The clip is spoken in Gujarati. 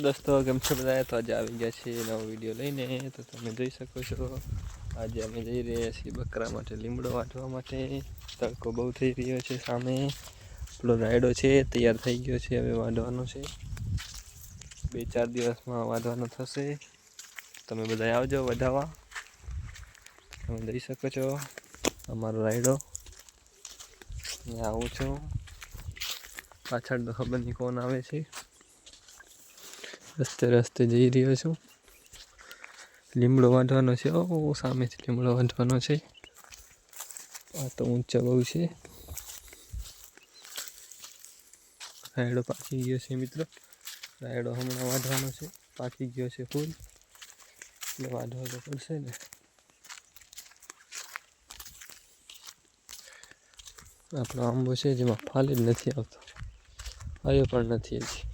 દોસ્તો કેમ છો બધા? તો આજે આવી ગયા છીએ નવો વિડીયો લઈને. તો તમે જોઈ શકો છો આજે અમે જઈ રહ્યા છીએ બકરા માટે લીમડો વાટવા માટે. તડકો બહુ થઈ રહ્યો છે. સામે પેલો રાયડો છે તૈયાર થઈ ગયો છે, હવે વાઢવાનો છે. 2-4 દિવસમાં વાઢવાનો થશે. તમે બધા આવજો વધાવવા. તમે જોઈ શકો છો અમારો રાયડો. હું આવું છું, પાછળ તો ખબર નહીં કોણ આવે છે. રસ્તે જઈ રહ્યો છું. લીમડો વાઢવાનો છે. ઓ સામેથી લીમડો વાઢવાનો છે. આ તો ઊંચો બહુ છે. રાયડો પાકી ગયો છે મિત્રો. રાયડો હમણાં વાઢવાનો છે. પાકી ગયો છે ફૂલ, એટલે વાઢવો તો પડશે ને. આપણો આંબો છે જેમાં ફાલ જ નથી આવતો, આવ્યો પણ નથી હજી.